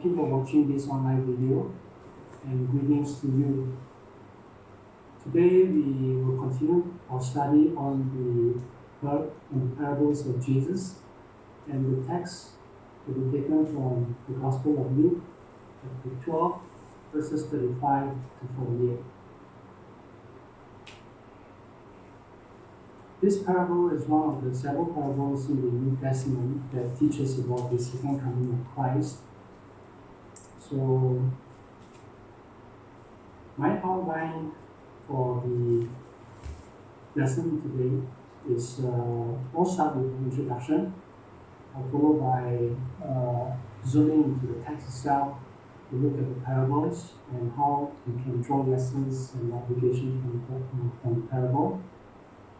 Thank you for watching this online video, and greetings to you. Today we will continue our study on the parables of Jesus, and the text will be taken from the Gospel of Luke, chapter 12, verses 35 to 48. This parable is one of the several parables in the New Testament that teaches about the second coming of Christ. So, my outline for the lesson today is we'll start with an introduction, followed by zooming into the text itself to look at the parables and how we can draw lessons and application from the parable,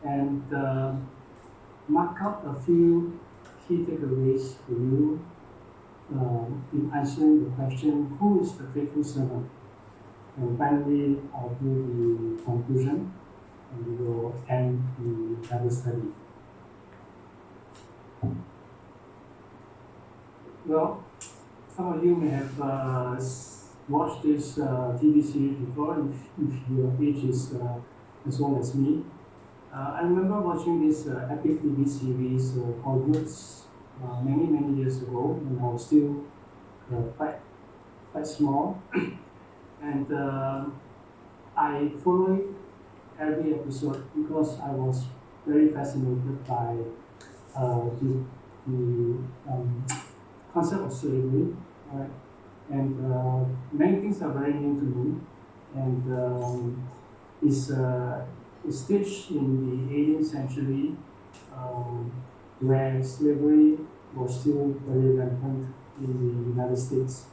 and mark out a few key takeaways for you in answering the question, who is the faithful servant? And finally, I'll do the conclusion, and we will end the Bible study. Well, some of you may have watched this TV series before, if your age is as old as me. I remember watching this epic TV series called Roots many years ago, when I was still quite small. And I followed every episode because I was very fascinated by the concept of slavery, right? And many things are very new to me, and it's staged in the 18th century, where slavery was still very rampant in the United States.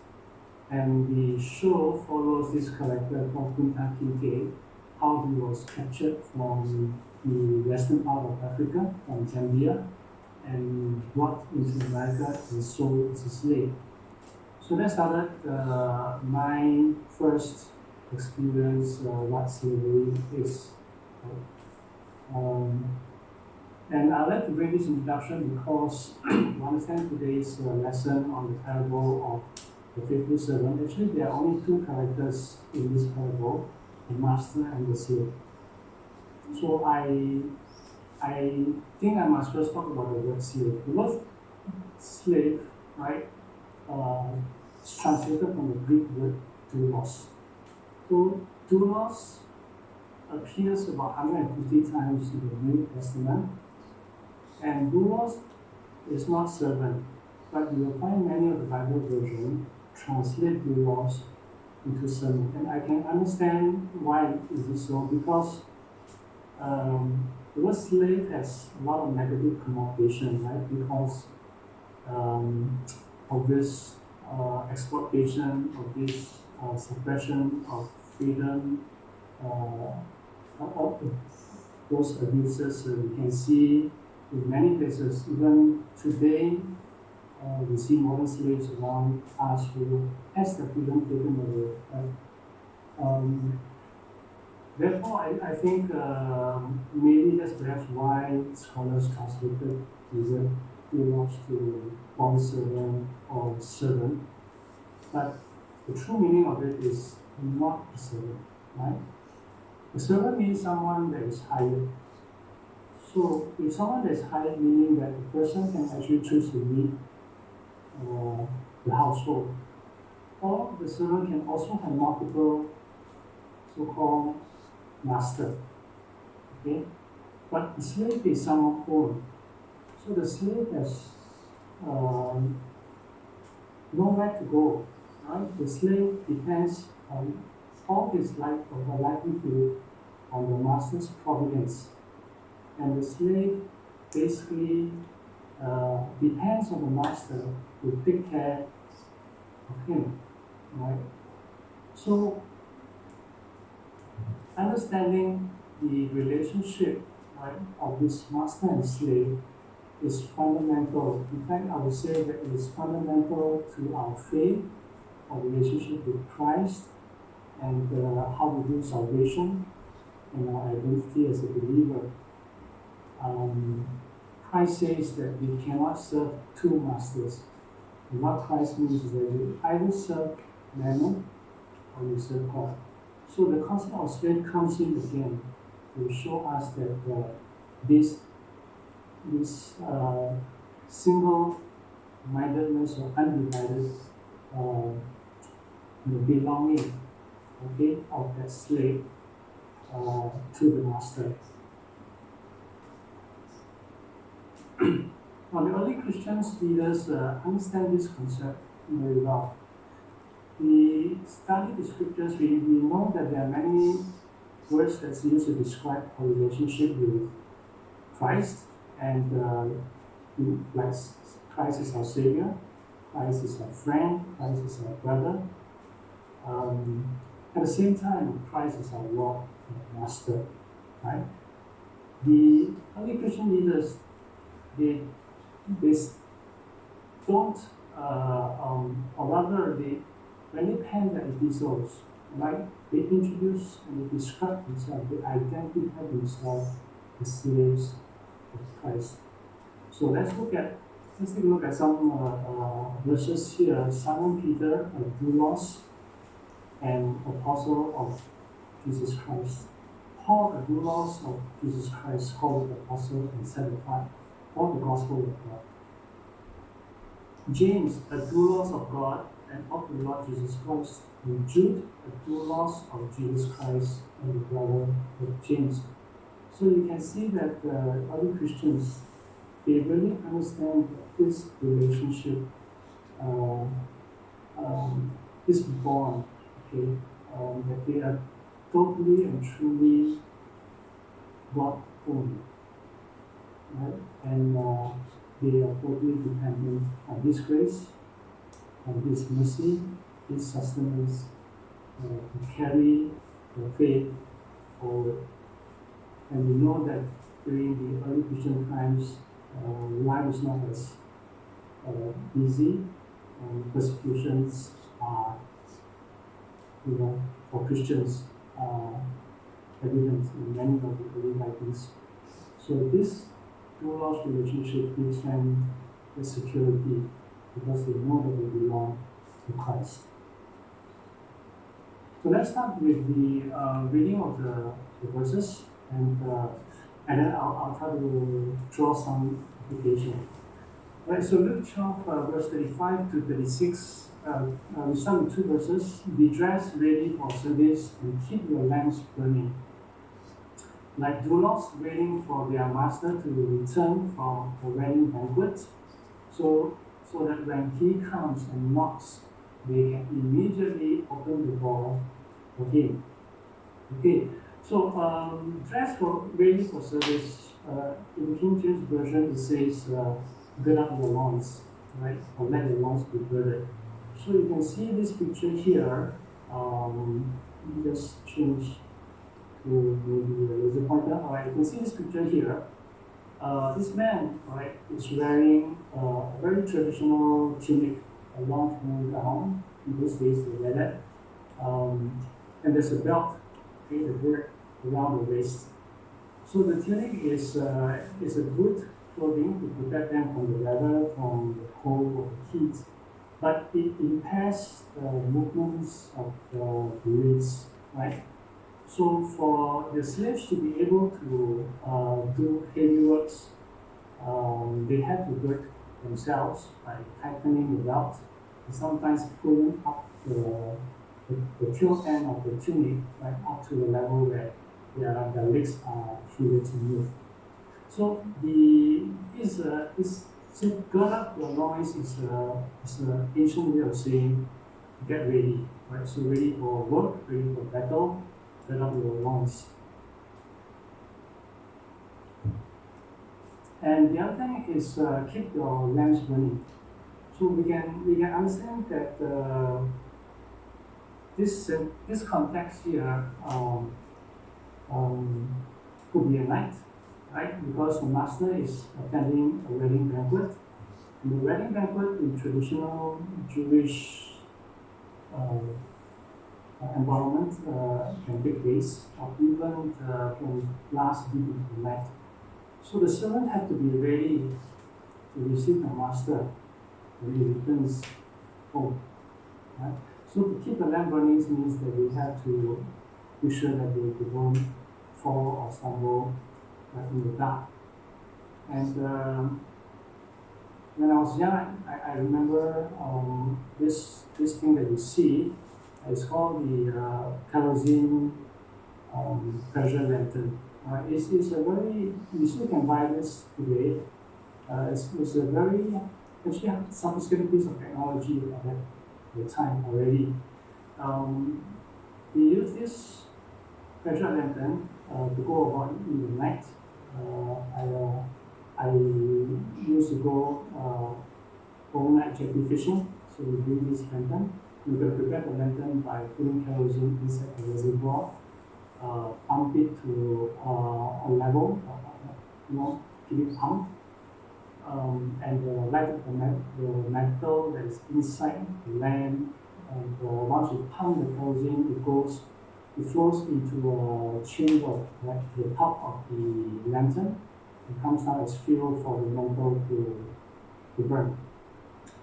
And the show follows this character called Kunta Kinte, how he was captured from the western part of Africa, from Zambia, and brought into America and sold as a slave. So that started my first experience what slavery is. And I'd like to bring this introduction because to understand today's lesson on the parable of the faithful servant. Actually, there are only two characters in this parable, the master and the slave. So I think I must first talk about the word slave. The word slave, right, is translated from the Greek word doulos. So doulos appears about 150 times in the New Testament, and doulos is not servant, but you will find many of the Bible versions translate doulos into servant. And I can understand why is it so, because the word slave has a lot of negative connotation, right? Because of this exploitation, of this suppression of freedom, of those abuses we can see in many places. Even today, we see modern slaves around us who has the freedom taken away. Right? Therefore, I think maybe that's perhaps why scholars translated the word doulos to bond servant or servant. But the true meaning of it is not a servant, right? A servant means someone that is hired. So if someone that is hired, meaning that the person can actually choose to lead the household, or the servant can also have multiple so-called master. Okay, but the slave is someone own. So the slave has nowhere to go. Right? The slave depends on all his life or her livelihood on the master's providence, and the slave basically depends on the master to take care of him, right? So, understanding the relationship, right, of this master and slave is fundamental. In fact, I would say that it is fundamental to our faith, our relationship with Christ, and how we do salvation and our identity as a believer. Christ says that we cannot serve two masters. And what Christ means is that you either serve mammon or you serve God. So the concept of slave comes in again to show us that this single-mindedness or undivided belonging, okay, of that slave to the master. Now, the early Christians leaders understand this concept very well. We study the scriptures, we know that there are many words that's used to describe our relationship with Christ, and like Christ is our Savior, Christ is our friend, Christ is our brother. At the same time, Christ is our Lord and Master, right? The early Christian leaders, they don't, or rather, when they pen their epistles, right, they introduce and they describe themselves, they identify themselves as slaves of Christ. So let's take a look at some verses here. Simon Peter, a doulos and apostle of Jesus Christ. Paul, a doulos of Jesus Christ, called the apostle and set apart for the gospel of God. James, a doulos of God and of the Lord Jesus Christ, and Jude, a doulos of Jesus Christ and the brother of James. So you can see that early Christians, they really understand that this relationship is born, okay, that they are totally and truly God only, right? And they are totally dependent on His grace, on His mercy, His sustenance to carry the faith forward. And we know that during the early Christian times, life is not as easy, and persecutions are, for Christians, evident in many of the early writings. So this doulos relationship gives them the security because they know that they belong to Christ. So let's start with the reading of the verses, and then I'll try to draw some application. Right, so Luke 12, verse 35 to 36, we start with two verses. Be dressed ready for service and keep your lamps burning. Like doulos waiting for their master to return from a wedding banquet, so that when he comes and knocks, they can immediately open the door for him. Okay, so dress ready for service. In the King James Version, it says, gird up your loins, right? Or let your loins be girded. So you can see this picture here. Let me just change to maybe a laser pointer. All right, you can see this picture here. This man, right, is wearing a very traditional tunic, a long flowing gown. In those days, they wear that. And there's a belt, okay, the girt around the waist. So the tunic is a good clothing to protect them from the weather, from the cold or the heat, but it impairs the movements of the wrists, right? So for the slaves to be able to do heavy works, they had to gird themselves by tightening the belt and sometimes pulling up the tail end of the tunic, right, up to the level where their legs are free to move. So this gird up your loins is an ancient way of saying get ready, right? So ready for work, ready for battle, gird up your loins. And the other thing is keep your lamps burning. So we can understand that this context here could be a night, right? Because the master is attending a wedding banquet. And the wedding banquet in traditional Jewish environment can take days or even can last deep into the night. So the servant had to be ready to receive the master when he returns home. Right? So to keep the lamp burning means that we have to be sure that they don't fall or stumble in the dark. And when I was young, I remember this thing that you see. It's called the kerosene pressure lantern. It's a very, you still can buy this today. It's a very, actually sophisticated piece of technology at the time already. Um, we use this pressure lantern to go about in the night. I used to go overnight jetty fishing, so we bring this lantern. We can prepare the lantern by putting kerosene inside the reservoir, pump it to a level, keep it pumped, and light up the metal that is inside the lamp. And once you pump the kerosene, it flows into a chamber at the top of the lantern. It comes out as fuel for the metal to burn.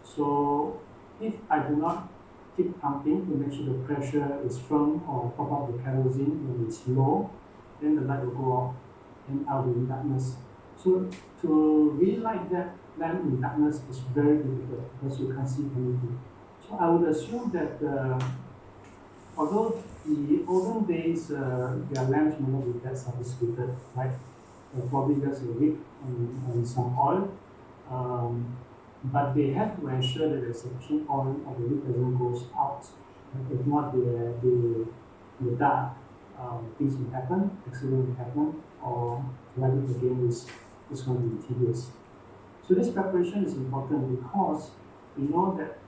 So if I do not keep pumping to make sure the pressure is firm or top up the kerosene when it's low, then the light will go off and I'll be in darkness. So to relight that lamp in darkness is very difficult because you can't see anything. So I would assume that although the olden days their lamps may not be that sophisticated, right? Probably just a wick and some oil. But they have to ensure that there's sufficient oil or the wick doesn't go out. If not, in the dark, things will happen, accident will happen, or light it again is going to be tedious. So this preparation is important because we know that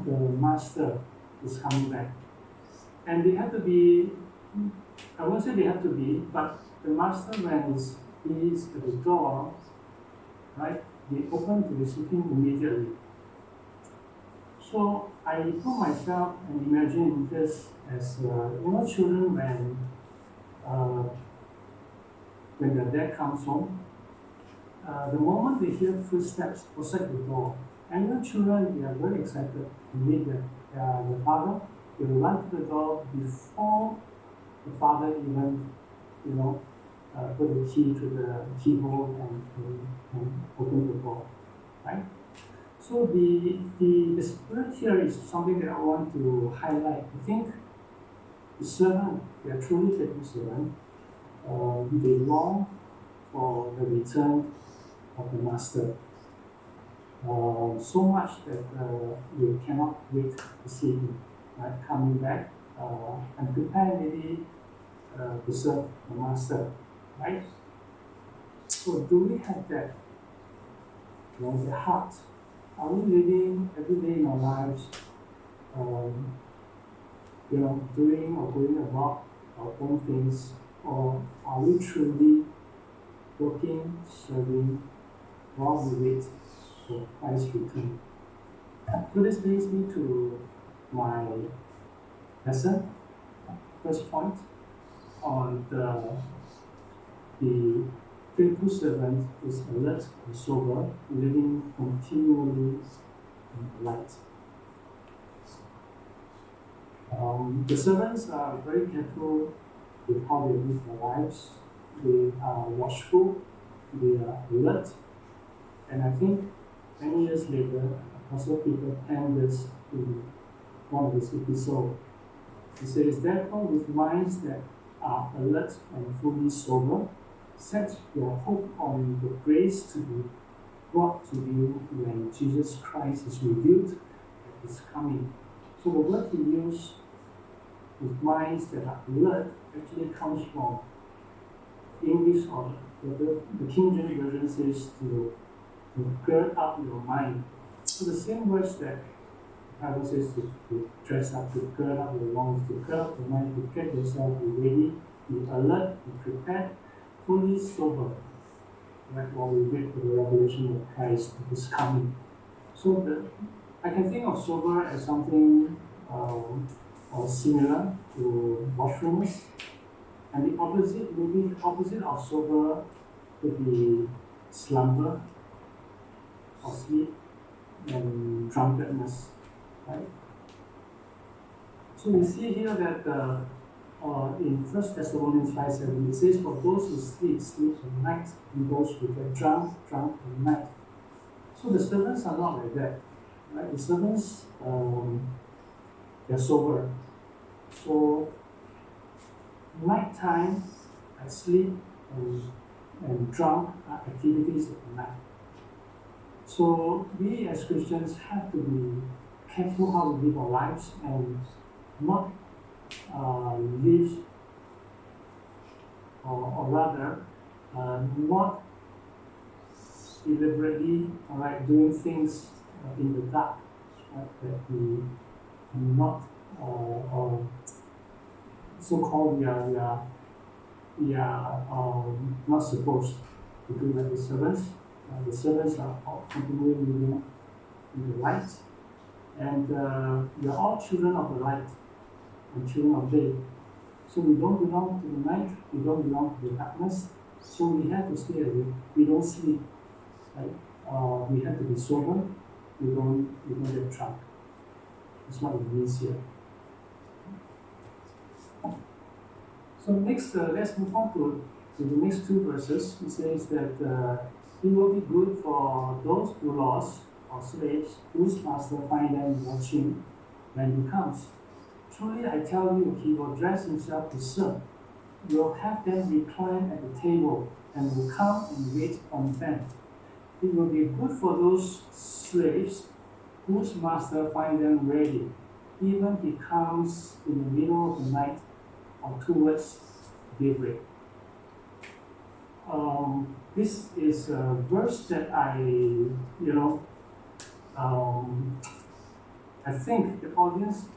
the master is coming back. And they have to be, I won't say they have to be, but the master, when he is at the door, right, they open to receive him immediately. So I put myself and imagine this as, children when their dad comes home, the moment they hear footsteps outside the door, and even children, they are very excited to meet their father. They will run to the door before the father even, put the key to the keyhole and open the door, right? So the spirit here is something that I want to highlight. I think the servant, they are truly faithful servant. They long for the return of the master. So much that they cannot wait to see him, right, coming back and prepare maybe to serve the master, right? So do we have that, the heart? Are we living every day in our lives, doing or going about our own things, or are we truly working, serving, while we wait for Christ's return? So this brings me to my lesson, first point, on the faithful servant is alert and sober, living continually in the light. The servants are very careful with how they live their lives. They are watchful, they are alert, and I think many years later, Apostle Peter penned this in one of his epistles. He says, "Therefore, with minds that are alert and fully sober, set your hope on the grace to be brought to you when Jesus Christ is revealed at his coming." So the word he used, with minds that are alert, actually comes from English, or the King James Version says to gird up your mind. So the same words that the Bible says to dress up, to gird up your loins, to gird up your mind, to get yourself ready, be alert, be prepared, fully sober, right, while we wait for the revelation of Christ that is coming. So I can think of sober as something similar to watchfulness, and the opposite of sober could be slumber or sleep, and drunkenness, right? So we see here that in 1 Thessalonians 5:7, it says, "For those who sleep, sleep at night, and those who get drunk, drunk at night." So the servants are not like that, right? The servants, they're sober. So nighttime, I sleep and drunk are activities at night. So we as Christians have to be careful how we live our lives and not live, or rather, not deliberately, doing things in the dark, that we are not, or so-called we are not supposed to do like the servants. The servants are all continually living in the light, and we are all children of the light and children of day. So we don't belong to the night, we don't belong to the darkness, so we have to stay awake. We don't sleep, right? We have to be sober, we don't get drunk. That's what it means here. So next, let's move on to the next two verses. It says that it will be good for those who lost or slaves whose master find them watching when he comes. Truly I tell you, he will dress himself to serve. He will have them recline at the table and will come and wait on them. It will be good for those slaves whose master find them ready, even he comes in the middle of the night or towards daybreak. This is a verse that I think the audience,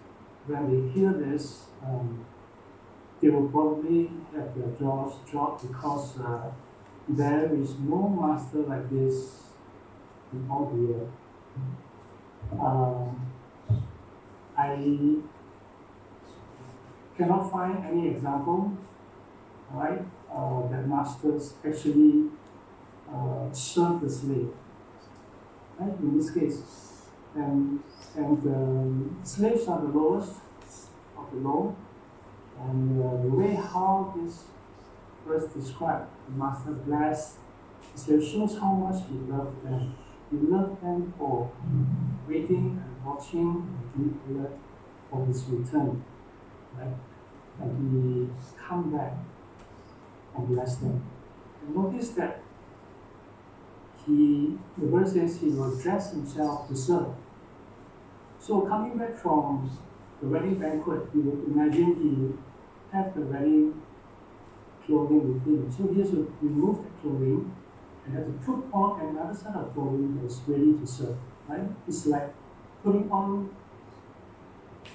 when they hear this, they will probably have their jaws dropped, because there is no master like this in all the earth. I cannot find any example, right, that masters actually serve the slave, right, in this case. And slaves are the lowest of the low, and the way how this verse describes the master bless the slave shows how much he loved them. He loved them for waiting and watching and being alert for his return, right? And he come back and bless them. And notice that the verse says he will dress himself to serve. So coming back from the wedding banquet, you would imagine he had the wedding clothing with him. So he has to remove the clothing and has to put on another set of clothing that is ready to serve. Right? It's like putting on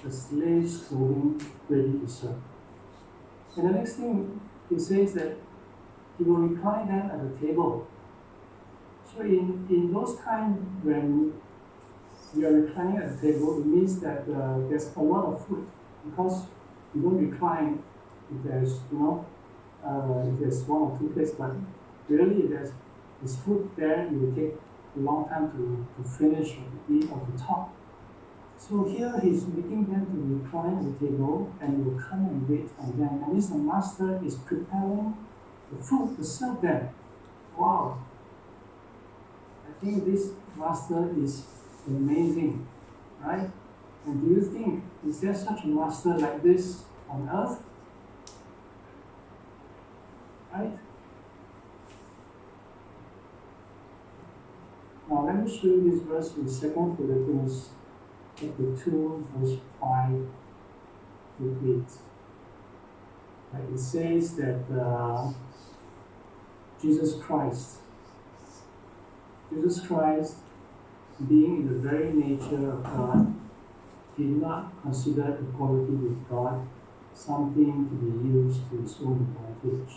the slave's clothing ready to serve. And the next thing he says that he will recline them at the table. So in those times when we are reclining at the table, it means that there's a lot of food, because you don't recline if there's if there's one or two plates, but really if there's food there, it will take a long time to finish or to eat or to talk. So here he's making them to recline at the table and will come and wait on them. And this the master is preparing the food to serve them. Wow! I think this master is amazing, right? And do you think, is there such a master like this on earth? Right? Now let me show you this verse in 2 Corinthians chapter 2, verse 5 to 8. Right? It says that Jesus Christ, being in the very nature of God, did not consider equality with God something to be used to his own advantage.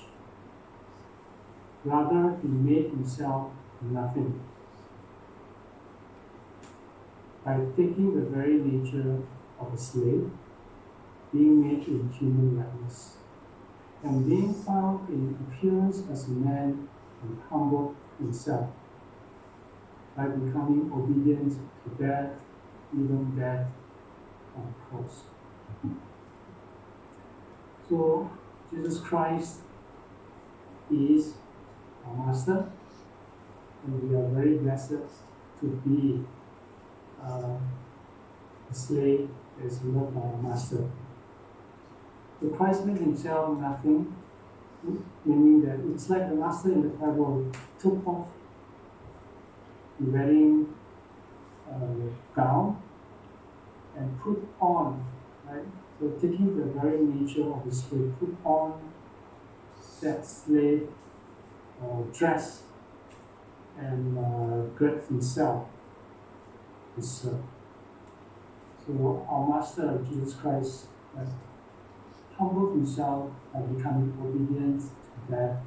Rather, he made himself nothing by taking the very nature of a slave, being made in human likeness, and being found in appearance as a man, and humbled himself by becoming obedient to death, even death on the cross. So Jesus Christ is our Master, and we are very blessed to be a slave that is loved by our Master. So Christ made himself nothing, meaning that it's like the Master in the parable took off the wedding gown and put on, right? So taking the very nature of the slave, put on that slave dress and gird himself to serve. So our Master Jesus Christ humbled himself by becoming obedient to death,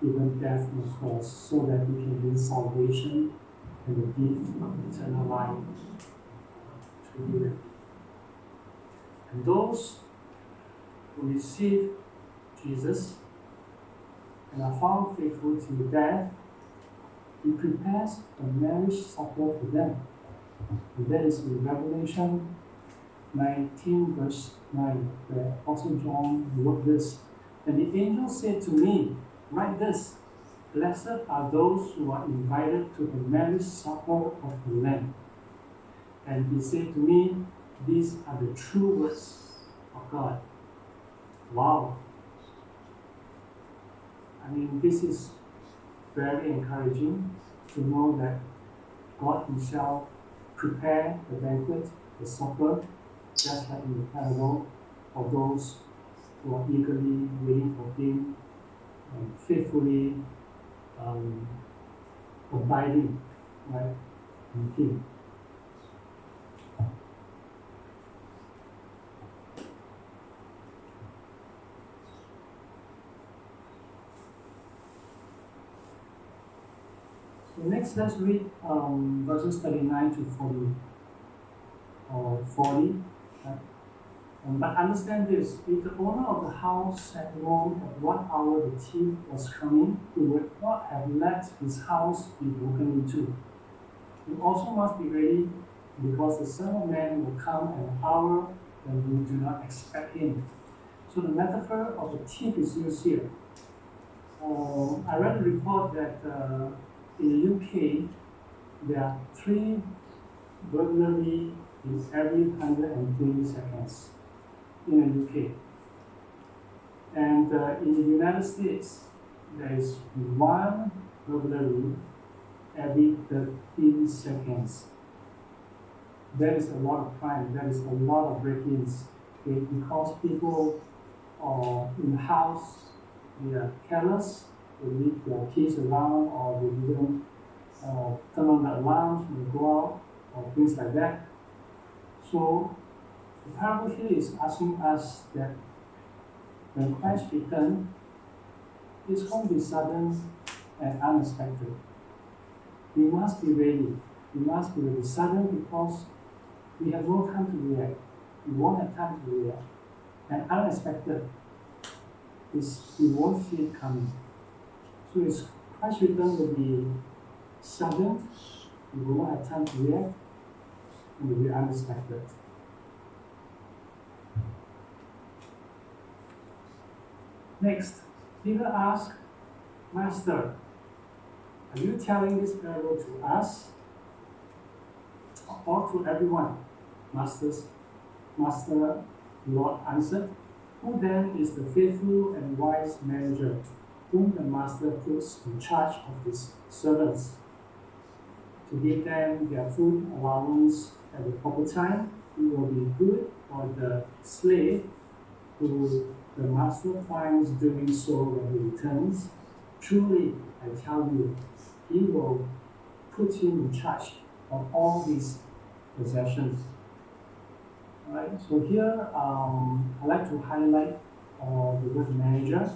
even death on the cross, so that we can win salvation and the gift of eternal life through him. And those who receive Jesus and are found faithful to death, he prepares a marriage supper for them. And that is in Revelation 19 verse 9, where Apostle John wrote this. And the angel said to me, write this, blessed are those who are invited to the marriage supper of the Lamb. And he said to me, these are the true words of God. Wow. I mean, this is very encouraging to know that God himself prepared the banquet, the supper, just like in the parable, for those who are eagerly waiting for him and faithfully abiding, right, in him. So next, let's read verses 39 to 40. Or 40. Right? But understand this, if the owner of the house had known at what hour the thief was coming, he would not have let his house be broken into. You also must be ready, because the Son of Man will come at an hour when you do not expect him. So the metaphor of the thief is used here. I read a report that in the UK, there are 3 burglary in every 120 seconds in the UK. And in the United States, there is 1 burglary every 13 seconds. That is a lot of crime, that is a lot of break-ins, okay? Because people are in the house, they are careless, they leave their keys around, or they didn't turn on the alarms when they go out, or things like that. So the parable here is asking us that when Christ returns, it's going to be sudden and unexpected. We must be ready. We must be ready. Sudden because we have no time to react. We won't have time to react. And unexpected is we won't see it coming. So Christ's return will be sudden, we will not have time to react, and will be unexpected. Next, Peter asked, Master, are you telling this parable to us or to everyone? Master, Lord answered, who then is the faithful and wise manager whom the master puts in charge of his servants to give them their food allowance at the proper time? It will be good for the slave who the master finds doing so when he returns. Truly, I tell you, he will put him in charge of all his possessions. Alright, so here I'd like to highlight the word manager.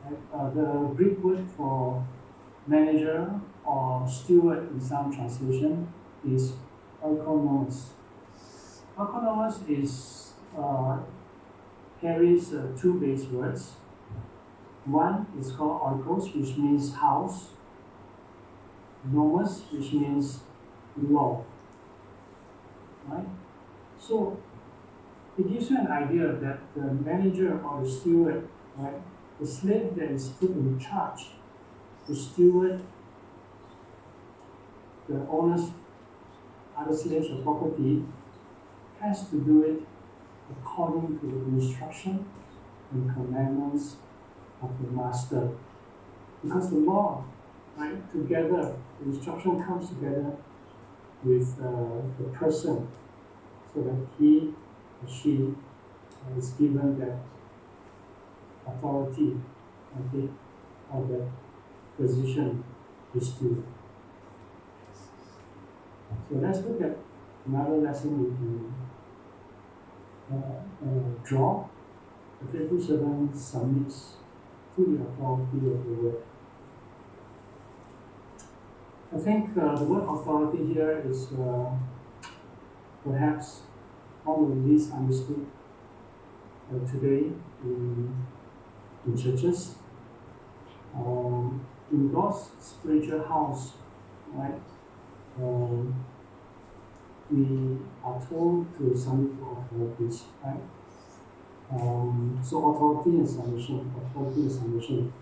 Right? The Greek word for manager or steward in some translation is oikonomos. Oikonomos carries 2 base words. One is called oikos, which means house. Nomos, which means law, right? So it gives you an idea that the manager or the steward, right, the slave that is put in charge to steward the owner's other slaves or property has to do it according to the instruction and commandments of the master. Because the law, right, together, the instruction comes together with the person so that he or she is given that authority, okay, or that position is to. So let's look at another lesson we can draw. The faithful servant submits to the authority of the word. I think the word authority here is perhaps one of the least understood today in churches. In God's spiritual house, right, we are told to submit to authorities, right? So authority and submission.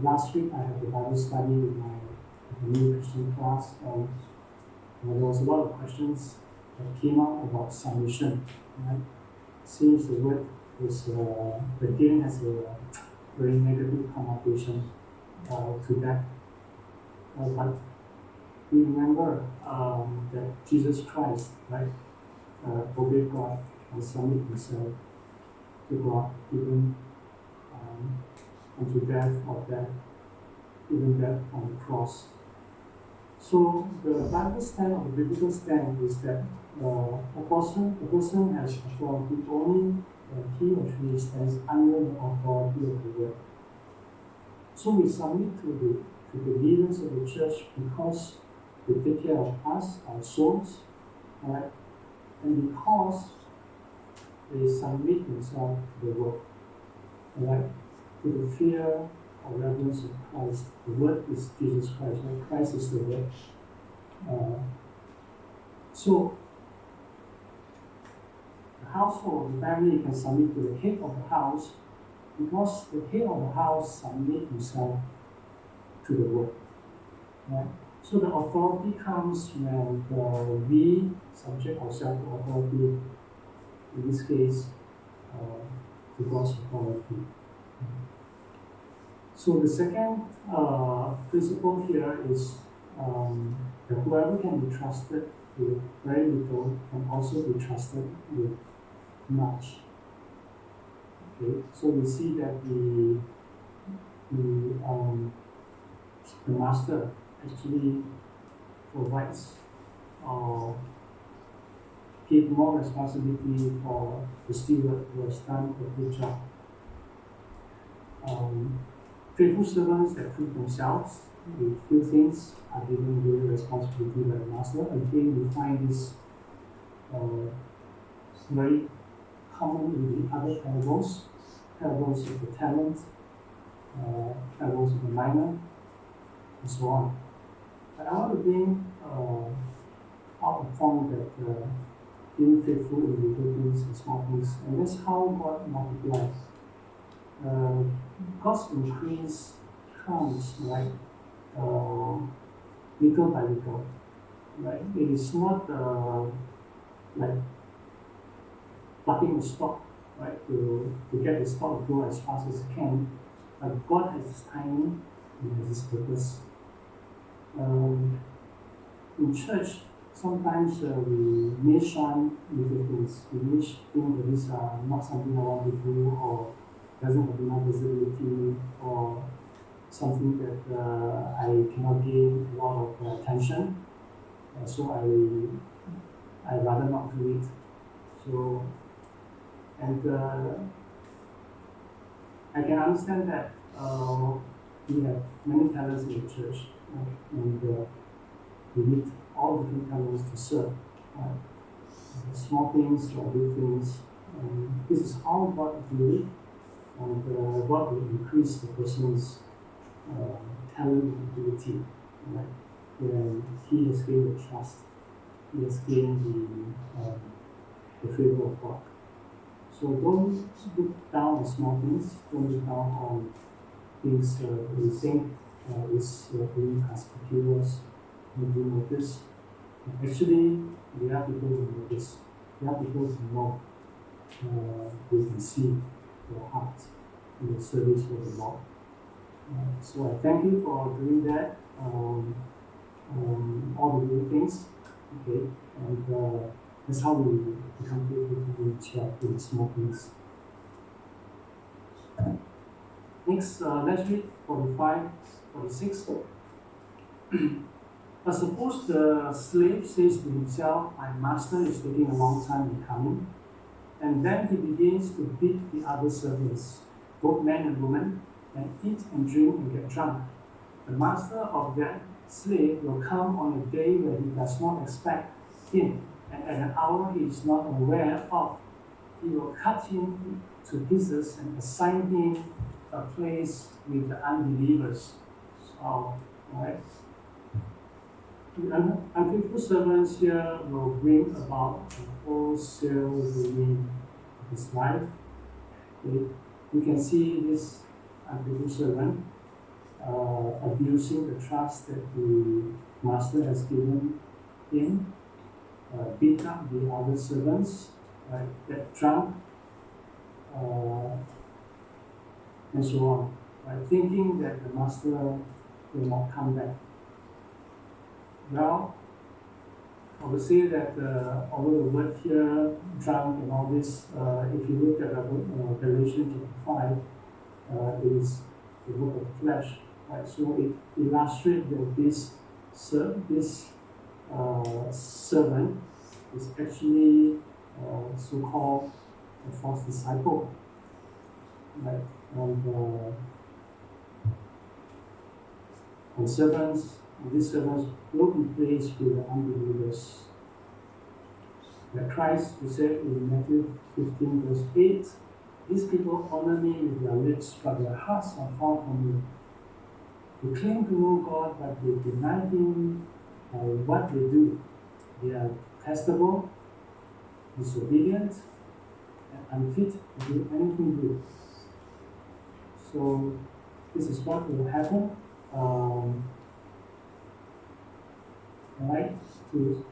Last week I had a Bible study with my new Christian class, and there was a lot of questions that came out about submission, right? Seems the word is again has a very negative connotation to that. But we remember that Jesus Christ, right, obeyed God and submitted himself to God, even unto death of death, even death on the cross. So the Bible stand or the biblical stand is that a person has authority only when he or she stands under the authority of the word. So we submit to the leaders of the church because they take care of us, our souls, right? And because they submit themselves to the word, right? To the fear or reverence of Christ. The word is Jesus Christ, right? Christ is the word. So the household, the family can submit to the head of the house because the head of the house submit himself to the word, right? So the authority comes when we subject ourselves to authority, in this case, to God's authority. So the second principle here is that whoever can be trusted with very little can also be trusted with much. Okay, so we see that the master actually provides or give more responsibility for the steward who has done a good job. Faithful servants that prove themselves with few things are given great responsibility by the master. Again, we find this very common in the other parables of the talent, parables of the miner, and so on. But I want to bring out a point that being faithful in little things and small things, and that's how God multiplies. God's increase comes, right, little by little, right? It is not like plucking the stalk, right, to get the stalk to grow as fast as it can. But God has His timing and has His purpose. In church, sometimes we may shun little things. We may think that these are not something I want to do, or doesn't have enough visibility, or something that I cannot gain a lot of attention. So I rather not do it. So, and I can understand that we have many talents in the church, and we need all different talents to serve. Small things or big things. This is how God views it, and God will increase the person's talent and ability. Right? when he has gained the trust, he has gained the favor of God. So don't look down on small things, don't look down on things we think is really conspicuous, maybe notice. Actually, there are people who notice, there are people who know, who can see your heart in the service for the Lord. So I thank you for doing that, all the good things, okay, and that's how we become faithful to each other in small things. Next, let's read 45, 46. But suppose the slave says to himself, my master is taking a long time in coming, and then he begins to beat the other servants, both men and women, and eat and drink and get drunk. The master of that slave will come on a day where he does not expect him, and at an hour he is not aware of. He will cut him to pieces and assign him a place with the unbelievers. So, right? The unfaithful servants here will bring about a wholesale ruin of his life. Okay? You can see this unfaithful servant abusing the trust that the master has given him, beat up the other servants, right, get drunk, and so on, right, thinking that the master will not come back. Well, I would say that although the word here, drunk and all this, if you look at Galatians chapter 5, it is the work of flesh, right? So it illustrates that this servant is actually so-called a false disciple, right? And these servants will be placed with the unbelievers. That Christ, who said in Matthew 15, verse 8, these people honor me with their lips, but their hearts are far from me. They claim to know God, but they deny Him by what they do. They are detestable, disobedient, and unfit to do anything good. So this is what will happen. Right? To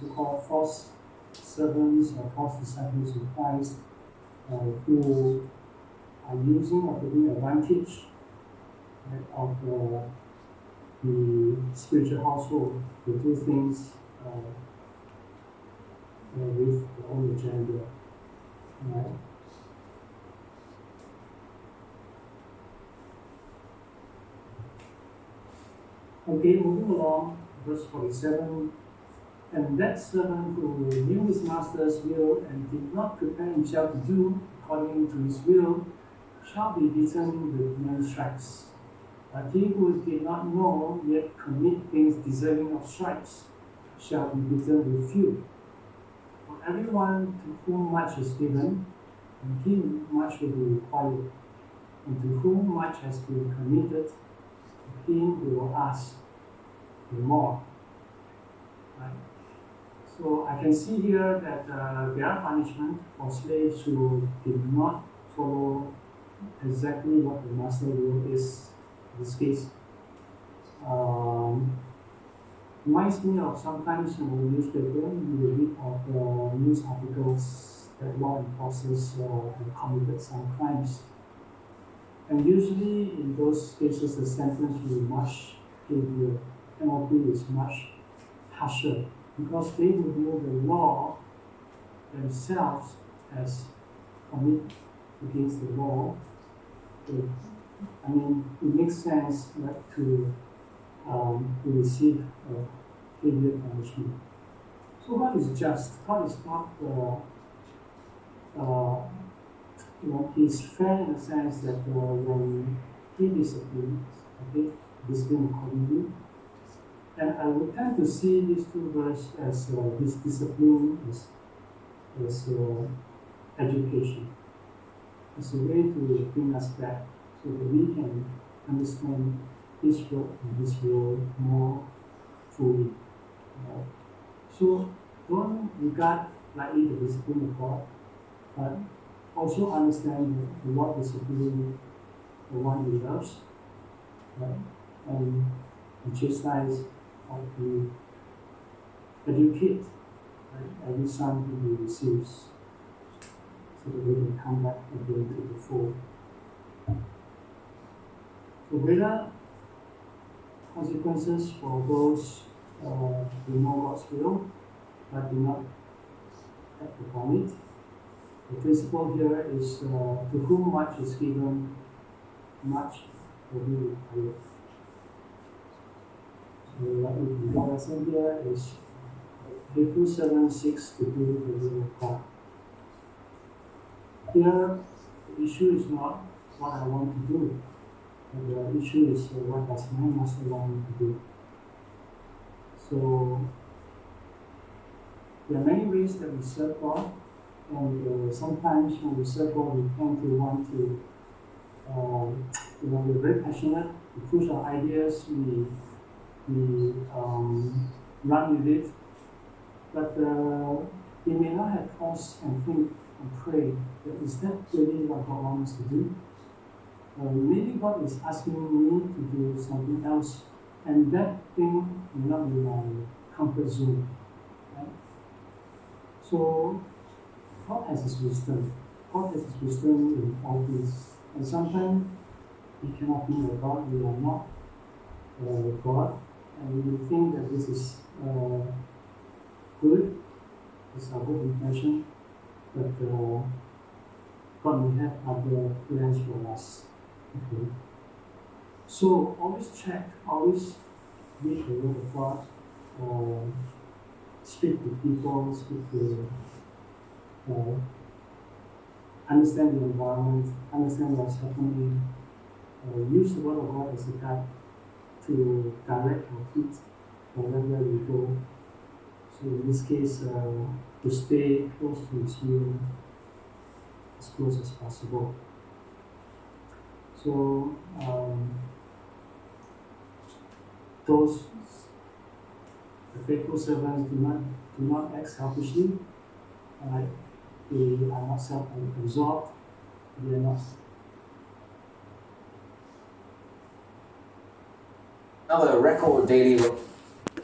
so-called false servants or false disciples of Christ who are using or taking advantage, right, of the spiritual household to do things with their own agenda. Right? Okay, moving along, verse 47. And that servant who knew his master's will and did not prepare himself to do according to his will shall be beaten with many stripes. But he who did not know yet commit things deserving of stripes shall be beaten with few. For everyone to whom much is given, from him much will be required, and to whom much has been committed, to him we will ask the more. Right? So I can see here that there are punishment for slaves who did not follow exactly what the master will is. In this case, reminds me of sometimes in the newspaper you will read of news articles that law enforcers have committed some crimes, and usually in those cases the sentence will be much heavier, penalty is much harsher, because they would know the law themselves as commit against the law. I mean, it makes sense, right, to receive heavier punishment. So God is just. God is not, He's fair in the sense that when He disciplines, okay, discipline accordingly. And I would tend to see these two verses as His discipline as education. It's a way to bring us back so that we can understand His work and His will more fully. So don't regard lightly the discipline of God, but also understand the Lord disciplining the one he loves, right? And chastise or to educate, right, every son who he receives, so that they can come back again to the fold. So greater consequences for those who know God's will but do not act upon it. The principle here is to whom much is given, much will be required. So what we can lesson here is Hebrews 7:6 to do the will of God. Here, the issue is not what I want to do, but the issue is what does my master want me to do. So there are many ways that we serve God, and sometimes when we serve God, we tend to want to, we're very passionate, we push our ideas, we run with it, but we may not have pause and think and pray that is that really what God wants us to do? Maybe God is asking me to do something else, and that thing may not be my comfort zone. Right? So God has His wisdom. God has His wisdom in all things. And sometimes we cannot be like God. We are not God. And we think that this is good. It's our good intention. But God may have other plans for us. Okay. So always check, always read the Word of God. Speak to people, speak to understand the environment, understand what's happening, use the Word of God as a guide to direct our feet wherever we go. So in this case, to stay close to His will, as close as possible. So those the faithful servants do not act selfishly. They are not self-absorbed. They are not. Another record daily.